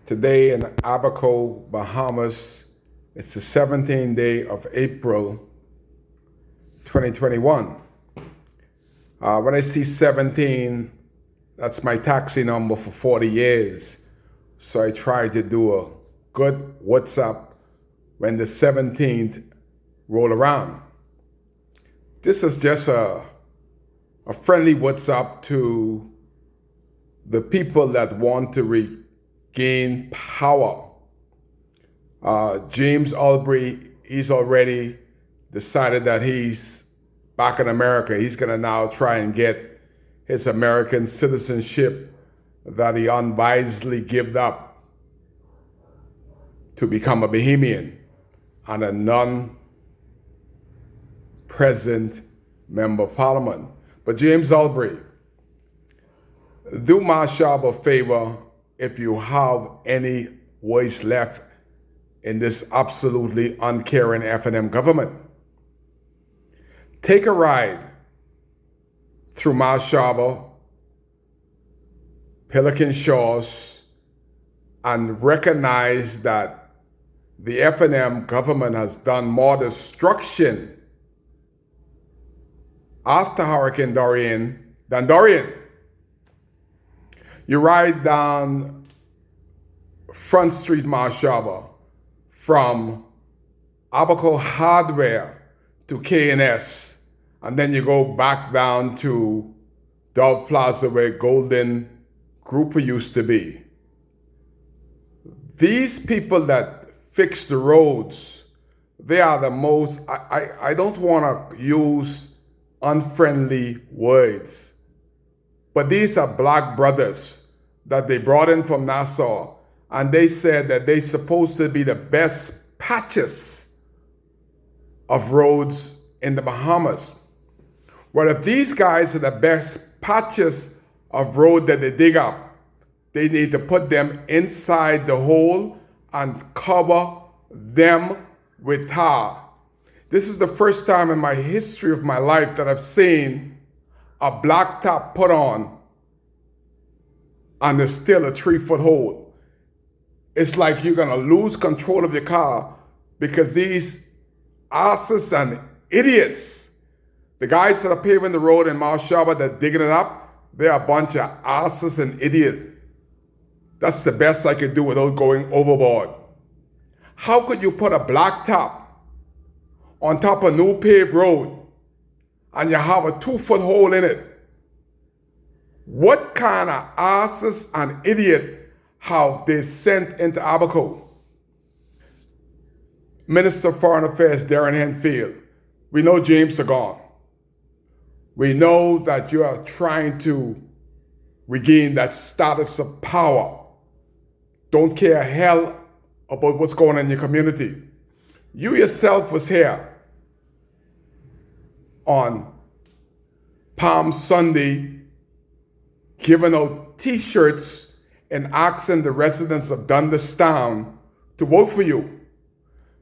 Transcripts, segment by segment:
Today in Abaco, Bahamas, it's the 17th day of April 2021. When I see 17, that's my taxi number for 40 years. So I try to do a good what's up when the 17th roll around. This is just a friendly what's up to the people that want to regain power. James Albury, he's already decided that he's back in America. He's going to now try and get his American citizenship that he unwisely gave up to become a Bahamian and a non-present member of parliament. But James Albury, do Mashab a favor if you have any voice left in this absolutely uncaring F&M government. Take a ride through Mashaba, Pelican Shores, and recognize that the F&M government has done more destruction after Hurricane Dorian than Dorian. You ride down Front Street, Mashaba, from Abaco Hardware to K&S, and then you go back down to Dove Plaza where Golden Grouper used to be. These people that fix the roads, they are the most, I don't want to use unfriendly words, but these are black brothers that they brought in from Nassau, and they said that they're supposed to be the best patches of roads in the Bahamas. Well, if these guys are the best patches of road that they dig up, they need to put them inside the hole and cover them with tar. This is the first time in my history of my life that I've seen a blacktop put on and there's still a 3-foot hole. It's like you're gonna lose control of your car because these asses and idiots, the guys that are paving the road in Mashaba that digging it up, they're a bunch of asses and idiots. That's the best I could do without going overboard. How could you put a blacktop on top of a new paved road and you have a 2-foot hole in it? What kind of asses and idiot have they sent into Abaco? Minister of Foreign Affairs Darren Henfield, we know James are gone. We know that you are trying to regain that status of power. Don't care a hell about what's going on in your community. You yourself was here on Palm Sunday giving out t-shirts and asking the residents of Dundas Town to vote for you.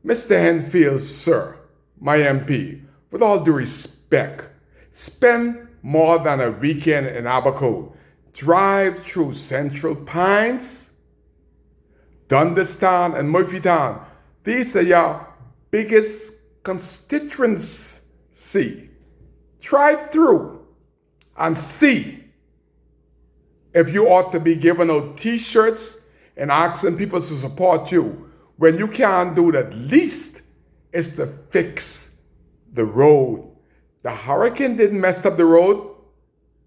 Mr. Henfield, sir, my MP, with all due respect, spend more than a weekend in Abaco. Drive through Central Pines, Dundas Town, and Murphytown. These are your biggest constituency. Drive through and see if you ought to be giving out t-shirts and asking people to support you when you can't do that. Least is to fix the road. The hurricane didn't mess up the road.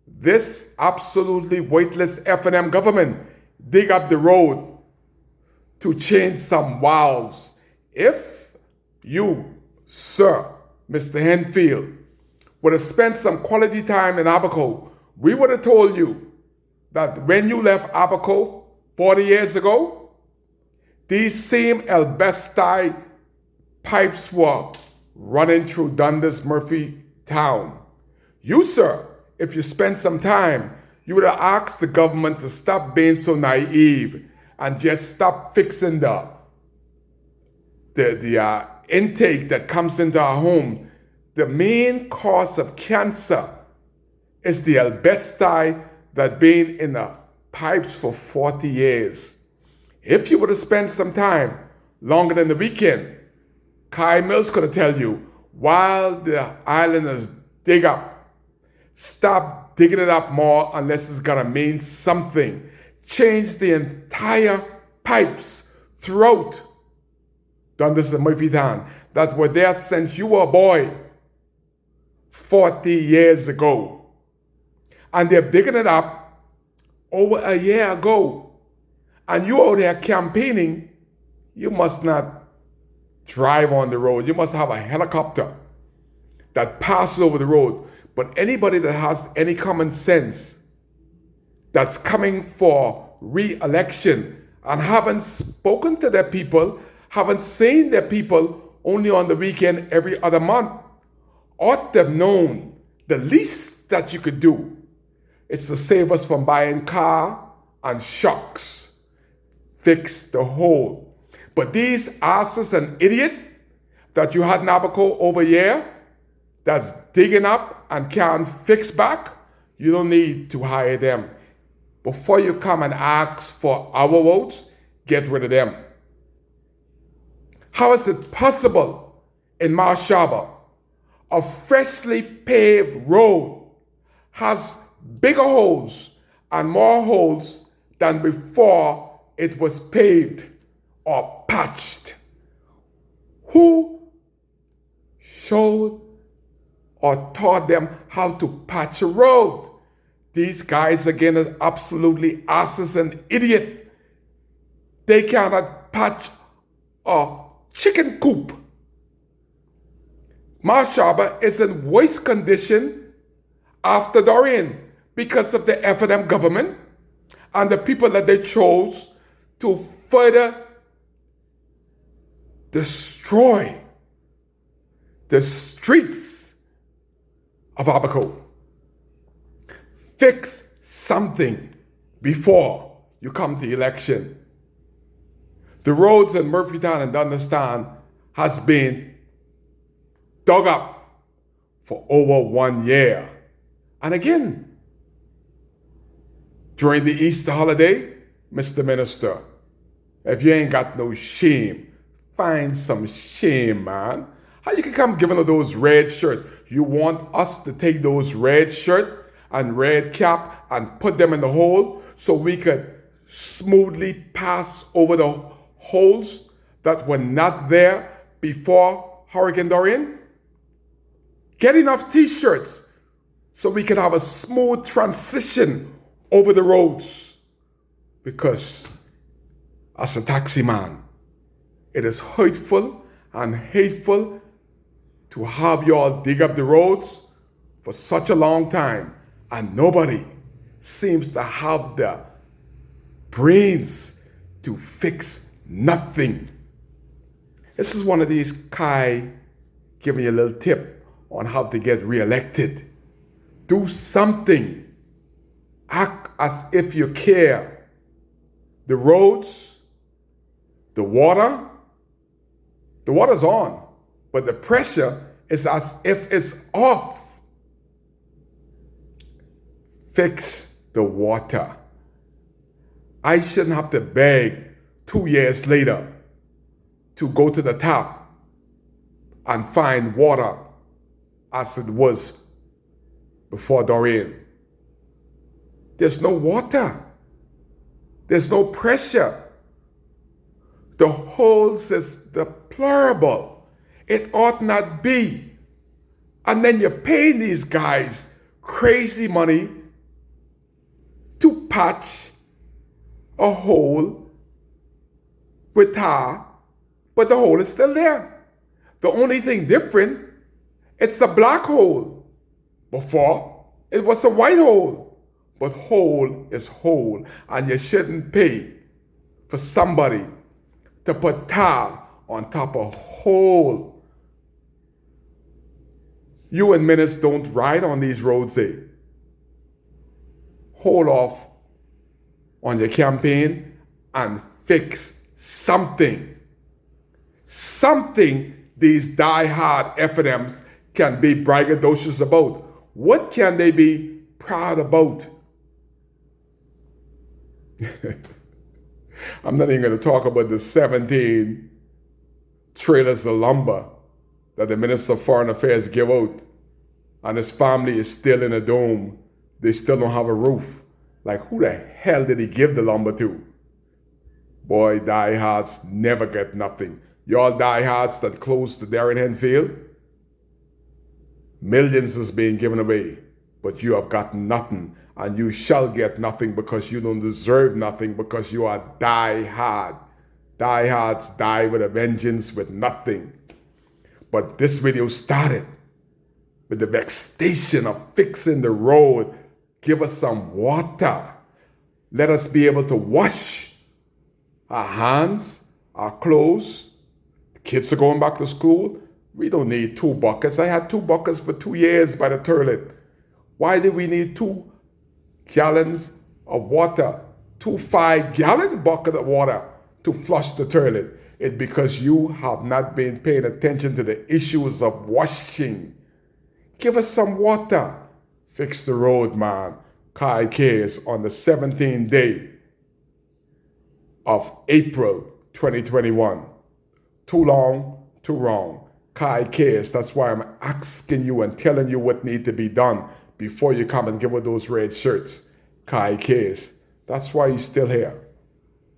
This absolutely weightless F&M government dig up the road to change some valves. If you, sir, Mr. Henfield, would have spent some quality time in Abaco, we would have told you that when you left Abaco 40 years ago, these same Elbesti pipes were running through Dundas Murphy Town. You, sir, if you spent some time, you would have asked the government to stop being so naive and just stop fixing the intake that comes into our home. The main cause of cancer is the Elbesti that been in the pipes for 40 years. If you would have spent some time longer than the weekend, Kai Mills could have tell you, while the islanders dig up, stop digging it up more unless it's gonna mean something. Change the entire pipes throughout Dundas and Murphy Town that were there since you were a boy 40 years ago. And they're digging it up over a year ago. And you out there campaigning, you must not drive on the road. You must have a helicopter that passes over the road. But anybody that has any common sense that's coming for re-election and haven't spoken to their people, haven't seen their people only on the weekend every other month, ought to have known the least that you could do is to save us from buying car and shocks. Fix the hole. But these asses and idiot that you had in Abaco over here that's digging up and can't fix back, you don't need to hire them. Before you come and ask for our votes, get rid of them. How is it possible in Marshaba, a freshly paved road has bigger holes and more holes than before it was paved or patched? Who showed or taught them how to patch a road? These guys, again, are absolutely asses and idiot. They cannot patch a chicken coop. Marshaba is in worse condition after Dorian because of the F&M government and the people that they chose to further destroy the streets of Abaco. Fix something before you come to election. The roads in Murphytown and Dunderstown has been dug up for over 1 year. And again, during the Easter holiday, Mr. Minister, if you ain't got no shame, find some shame, man. How you can come giving us those red shirts? You want us to take those red shirt and red cap and put them in the hole so we could smoothly pass over the holes that were not there before Hurricane Dorian? Get enough t-shirts so we can have a smooth transition over the roads. Because as a taxi man, it is hurtful and hateful to have y'all dig up the roads for such a long time and nobody seems to have the brains to fix nothing. This is one of these Kai giving you a little tip on how to get reelected. Do something. Act as if you care. The roads, the water's on, but the pressure is as if it's off. Fix the water. I shouldn't have to beg 2 years later to go to the tap and find water as it was before Dorian. There's no water. There's no pressure. The holes is deplorable. It ought not be. And then you're paying these guys crazy money to patch a hole with tar, but the hole is still there. The only thing different, it's a black hole. Before, it was a white hole. But hole is hole, and you shouldn't pay for somebody to put tar on top of hole. You and ministers don't ride on these roads, eh? Hold off on your campaign and fix something. Something these die-hard F&Ms can be braggadocious about. What can they be proud about? I'm not even going to talk about the 17 trailers of lumber that the Minister of Foreign Affairs gave out, and his family is still in a dome. They still don't have a roof. Like, who the hell did he give the lumber to? Boy, diehards never get nothing. Y'all diehards that close the Darren Hen field, millions is being given away, but you have got nothing, and you shall get nothing because you don't deserve nothing, because you are diehard. Diehards die with a vengeance with nothing. But this video started with the vexation of fixing the road. Give us some water. Let us be able to wash our hands, our clothes. The kids are going back to school. We don't need 2 buckets. I had 2 buckets for 2 years by the toilet. Why did we need 2 gallons of water, 2 5-gallon bucket of water to flush the toilet? It's because you have not been paying attention to the issues of washing. Give us some water. Fix the road, man. Kai Case on the 17th day of April 2021. Too long, too wrong. Kai Case, that's why I'm asking you and telling you what needs to be done before you come and give her those red shirts. Kai Case, that's why he's still here.